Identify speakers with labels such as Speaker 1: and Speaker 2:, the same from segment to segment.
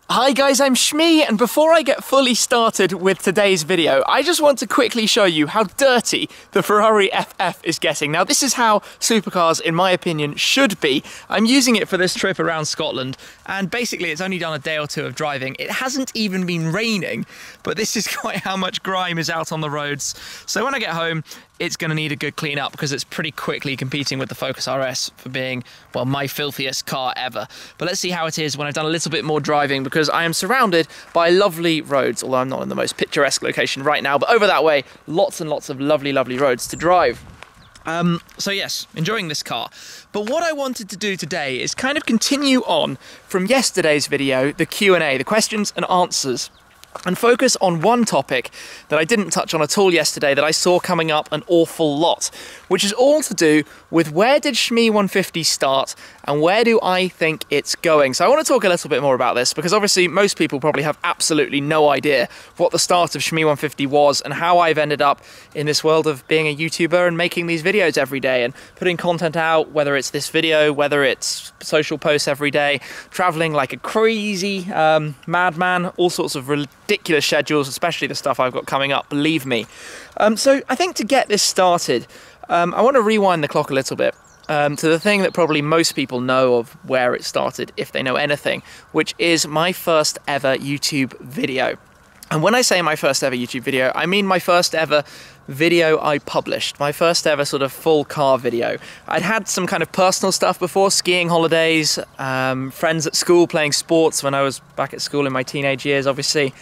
Speaker 1: Hi guys, I'm Shmee, and before I get fully started with today's video, I just want to quickly show you how dirty the Ferrari FF is getting. Now, this is how supercars, in my opinion, should be. I'm using it for this trip around Scotland, and basically it's only done a day or two of driving. It hasn't even been raining, but this is quite how much grime is out on the roads. So when I get home, it's going to need a good clean up because it's pretty quickly competing with the Focus RS for being, well, my filthiest car ever. But let's see how it is when I've done a little bit more driving, because I am surrounded by lovely roads, although I'm not in the most picturesque location right now, but over that way, lots and lots of lovely, lovely roads to drive. So yes, enjoying this car. But what I wanted to do today is kind of continue on from yesterday's video, the Q&A, the questions and answers, and focus on one topic that I didn't touch on at all yesterday that I saw coming up an awful lot, which is all to do with where did Shmee150 start and where do I think it's going. So I want to talk a little bit more about this because obviously most people probably have absolutely no idea what the start of Shmee150 was and how I've ended up in this world of being a YouTuber and making these videos every day and putting content out, whether it's this video, whether it's social posts every day, traveling like a crazy madman, all sorts of ridiculous schedules, especially the stuff I've got coming up, believe me. So I think to get this started, I want to rewind the clock a little bit to the thing that probably most people know of where it started, if they know anything, which is my first ever YouTube video. And when I say my first ever YouTube video, I mean my first ever video I published, my first ever sort of full car video. I'd had some kind of personal stuff before, skiing holidays, friends at school playing sports when I was back at school in my teenage years, obviously.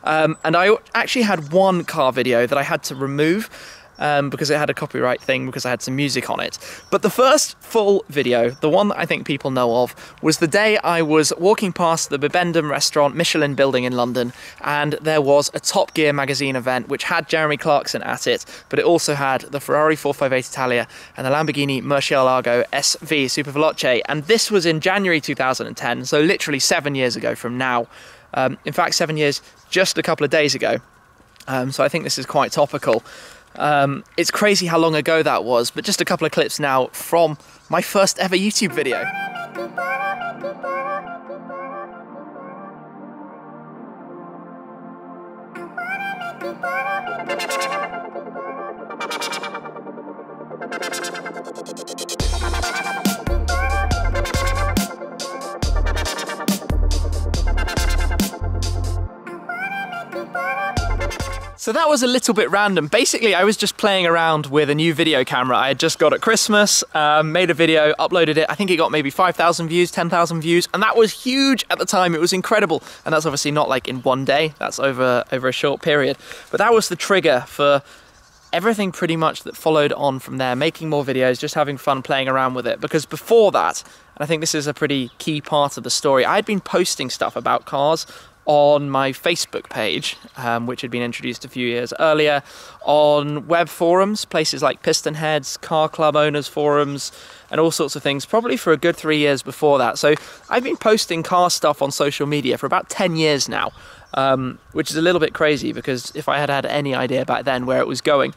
Speaker 1: And I actually had one car video that I had to remove because it had a copyright thing because I had some music on it. But the first full video, the one that I think people know of, was the day I was walking past the Bibendum restaurant Michelin building in London, and there was a Top Gear magazine event which had Jeremy Clarkson at it, but it also had the Ferrari 458 Italia and the Lamborghini Murcielago SV Superveloce, and this was in January 2010, so literally 7 years ago from now. In fact, 7 years just a couple of days ago. So I think this is quite topical. It's crazy how long ago that was, but just a couple of clips now from my first ever YouTube video. So that was a little bit random. Basically, I was just playing around with a new video camera I had just got at Christmas, made a video, uploaded it. I think it got maybe 5,000 views, 10,000 views, and that was huge at the time. It was incredible. And that's obviously not like in one day, that's over a short period. But that was the trigger for everything pretty much that followed on from there, making more videos, just having fun playing around with it. Because before that, and I think this is a pretty key part of the story, I had been posting stuff about cars on my Facebook page, which had been introduced a few years earlier, on web forums, places like Piston Heads, car club owners forums, and all sorts of things, probably for a good 3 years before that. So I've been posting car stuff on social media for about 10 years now, which is a little bit crazy because if I had had any idea back then where it was going,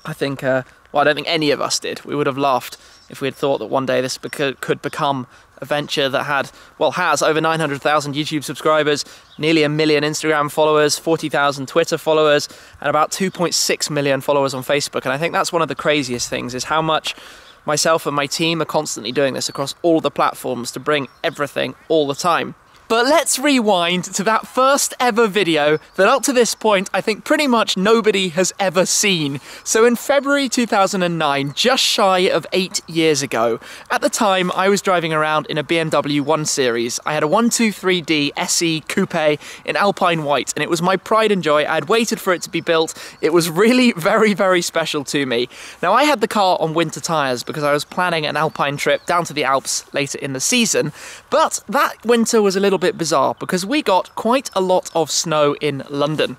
Speaker 1: I think, well, I don't think any of us did. We would have laughed if we had thought that one day this could become a venture that had, well, has over 900,000 YouTube subscribers, nearly 1 million Instagram followers, 40,000 Twitter followers, and about 2.6 million followers on Facebook. And I think that's one of the craziest things, is how much myself and my team are constantly doing this across all the platforms to bring everything all the time. But let's rewind to that first ever video that up to this point I think pretty much nobody has ever seen. So in February 2009, just shy of 8 years ago, at the time I was driving around in a BMW 1 Series. I had a 123D SE Coupe in Alpine White, and it was my pride and joy. I had waited for it to be built. It was really very, very special to me. Now, I had the car on winter tyres because I was planning an Alpine trip down to the Alps later in the season, but that winter was a little bit bizarre because we got quite a lot of snow in London.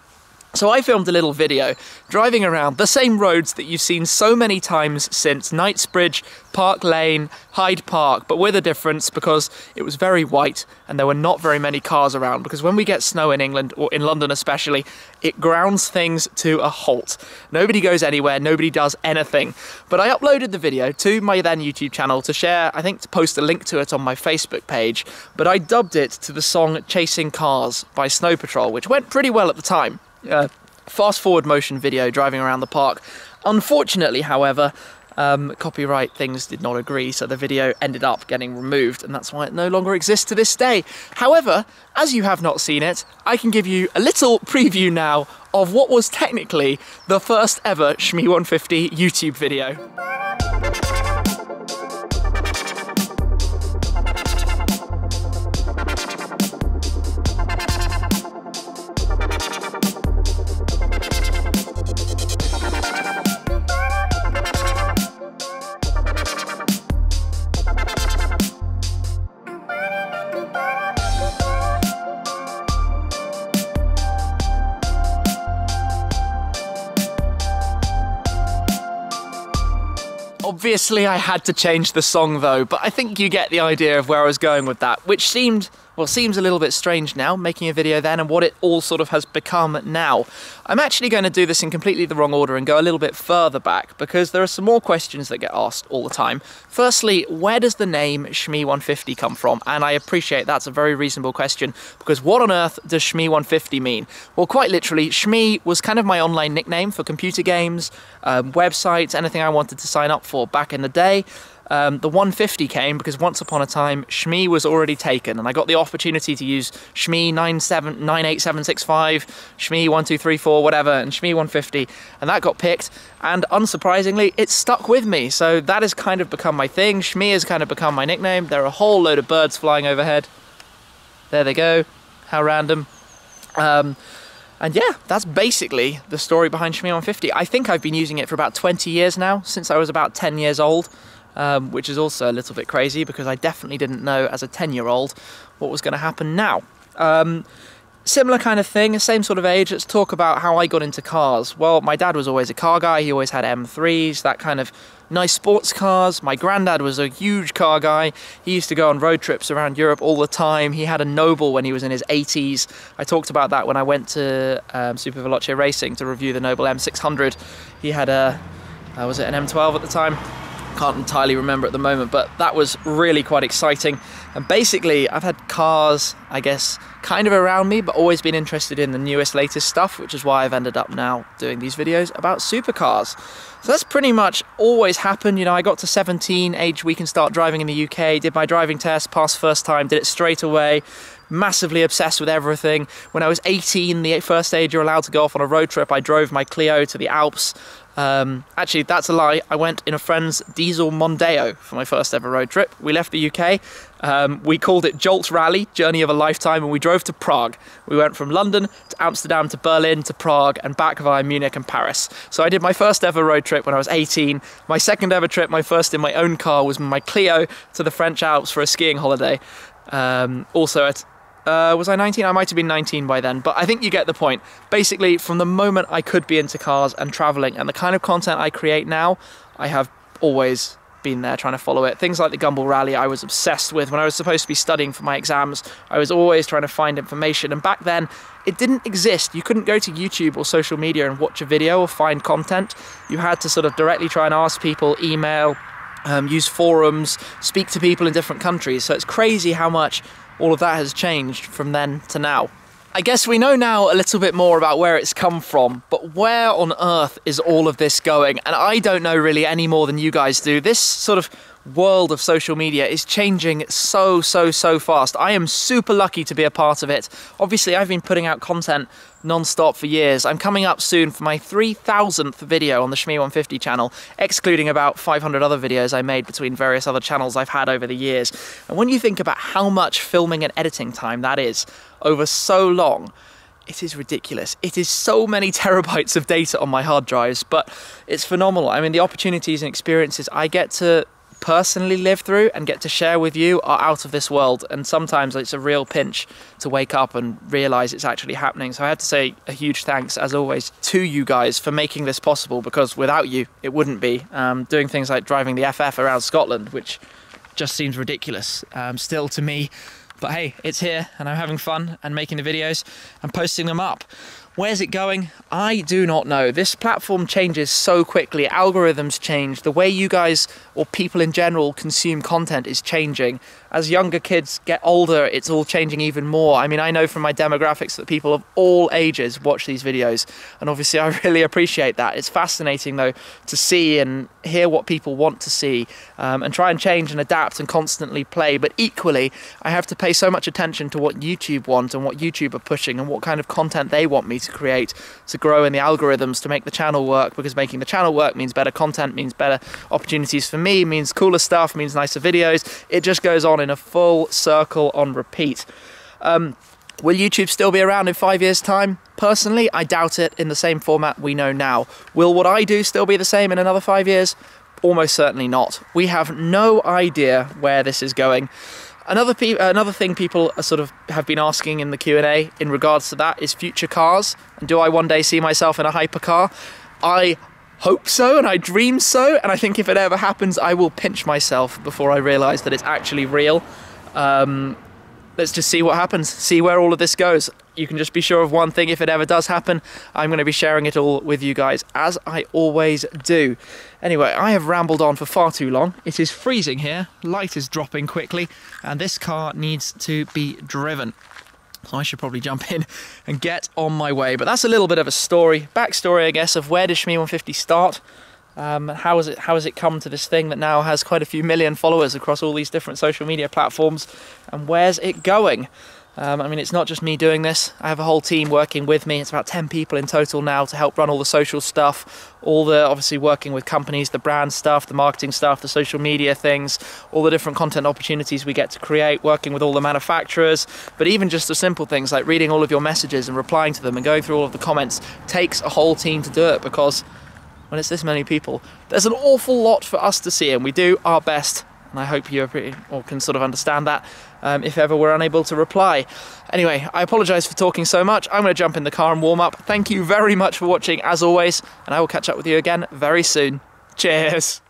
Speaker 1: So I filmed a little video driving around the same roads that you've seen so many times since Knightsbridge, Park Lane, Hyde Park, but with a difference because it was very white and there were not very many cars around, because when we get snow in England, or in London especially, it grounds things to a halt. Nobody goes anywhere, nobody does anything. But I uploaded the video to my then YouTube channel to share, I think to post a link to it on my Facebook page, but I dubbed it to the song Chasing Cars by Snow Patrol, which went pretty well at the time. Fast forward motion video driving around the park. Unfortunately, however, copyright things did not agree, so the video ended up getting removed, and that's why it no longer exists to this day. However, as you have not seen it, I can give you a little preview now of what was technically the first ever Shmee150 YouTube video. Obviously I had to change the song though, but I think you get the idea of where I was going with that, which seems a little bit strange now, making a video then and what it all sort of has become now. I'm actually going to do this in completely the wrong order and go a little bit further back, because there are some more questions that get asked all the time. Firstly, where does the name Shmee150 come from? And I appreciate that's a very reasonable question, because what on earth does Shmee150 mean? Well, quite literally, Shmee was kind of my online nickname for computer games, websites, anything I wanted to sign up for back in the day. The 150 came because once upon a time Shmee was already taken, and I got the opportunity to use Shmee98765, Shmee1234, whatever, and Shmee150, and that got picked, and unsurprisingly it stuck with me. So that has kind of become my thing. Shmee has kind of become my nickname. There are a whole load of birds flying overhead. There they go. How random. And yeah, that's basically the story behind Shmee150. I think I've been using it for about 20 years now, since I was about 10 years old. Which is also a little bit crazy, because I definitely didn't know as a 10-year-old what was going to happen now. Similar kind of thing, same sort of age. Let's talk about how I got into cars. Well, my dad was always a car guy. He always had M3s, that kind of nice sports cars. My granddad was a huge car guy. He used to go on road trips around Europe all the time. He had a Noble when he was in his 80s. I talked about that when I went to Super Veloce Racing to review the Noble M600. He had a, was it an M12 at the time? Can't entirely remember at the moment, but that was really quite exciting. And basically I've had cars, I guess, kind of around me, but always been interested in the newest, latest stuff, which is why I've ended up now doing these videos about supercars. So that's pretty much always happened. You know, I got to 17, age we can start driving in the UK, did my driving test, passed first time, did it straight away. Massively obsessed with everything. When I was 18, the first age you're allowed to go off on a road trip, I drove my Clio to the Alps. Actually, that's a lie. I went in a friend's diesel Mondeo for my first ever road trip. We left the UK. We called it Jolt's Rally, Journey of a Lifetime, and we drove to Prague. We went from London to Amsterdam to Berlin to Prague and back via Munich and Paris. So I did my first ever road trip when I was 18. My second ever trip, my first in my own car, was my Clio to the French Alps for a skiing holiday. Also at was I 19? I might have been 19 by then, but I think you get the point. Basically, from the moment I could be into cars and traveling and the kind of content I create now, I have always been there trying to follow it. Things like the Gumball Rally I was obsessed with. When I was supposed to be studying for my exams, I was always trying to find information, and back then it didn't exist. You couldn't go to YouTube or social media and watch a video or find content. You had to sort of directly try and ask people, email, use forums, speak to people in different countries. So it's crazy how much all of that has changed from then to now. I guess we know now a little bit more about where it's come from, but where on earth is all of this going? And I don't know really any more than you guys do. This sort of world of social media is changing so fast. I am super lucky to be a part of it. Obviously, I've been putting out content non-stop for years. I'm coming up soon for my 3,000th video on the Shmee150 channel, excluding about 500 other videos I made between various other channels I've had over the years. And when you think about how much filming and editing time that is over so long, it is ridiculous. It is so many terabytes of data on my hard drives, but it's phenomenal. I mean, the opportunities and experiences I get to personally live through and get to share with you are out of this world, and sometimes it's a real pinch to wake up and realize it's actually happening. So I have to say a huge thanks, as always, to you guys for making this possible, because without you it wouldn't be. Doing things like driving the FF around Scotland, which just seems ridiculous still to me, but hey, it's here and I'm having fun and making the videos and posting them up. Where's it going? I do not know. This platform changes so quickly. Algorithms change. The way you guys, or people in general, consume content is changing. As younger kids get older, it's all changing even more. I mean, I know from my demographics that people of all ages watch these videos, and obviously I really appreciate that. It's fascinating, though, to see and hear what people want to see, and try and change and adapt and constantly play. But equally, I have to pay so much attention to what YouTube want and what YouTube are pushing and what kind of content they want me to create to grow in the algorithms to make the channel work, because making the channel work means better content, means better opportunities for me, means cooler stuff, means nicer videos. It just goes on in a full circle on repeat. Will YouTube still be around in 5 years' time? Personally, I doubt it in the same format we know now. Will what I do still be the same in another 5 years? Almost certainly not. We have no idea where this is going. Another thing people have been asking in the Q&A in regards to that is future cars. And do I one day see myself in a hypercar? I hope so, and I dream so, and I think if it ever happens, I will pinch myself before I realise that it's actually real. Let's just see what happens, see where all of this goes. You can just be sure of one thing: if it ever does happen, I'm going to be sharing it all with you guys, as I always do. Anyway, I have rambled on for far too long. It is freezing here, light is dropping quickly, and this car needs to be driven. So I should probably jump in and get on my way. But that's a little bit of a story, backstory, I guess, of where did Shmee150 start? How has it come to this thing that now has quite a few million followers across all these different social media platforms, and where's it going? I mean, it's not just me doing this. I have a whole team working with me. It's about 10 people in total now to help run all the social stuff, obviously working with companies, the brand stuff, the marketing stuff, the social media things, all the different content opportunities we get to create, working with all the manufacturers. But even just the simple things like reading all of your messages and replying to them and going through all of the comments takes a whole team to do it, because when it's this many people, there's an awful lot for us to see, and we do our best. And I hope you can sort of understand that if ever we're unable to reply. Anyway, I apologise for talking so much. I'm going to jump in the car and warm up. Thank you very much for watching, as always, and I will catch up with you again very soon. Cheers!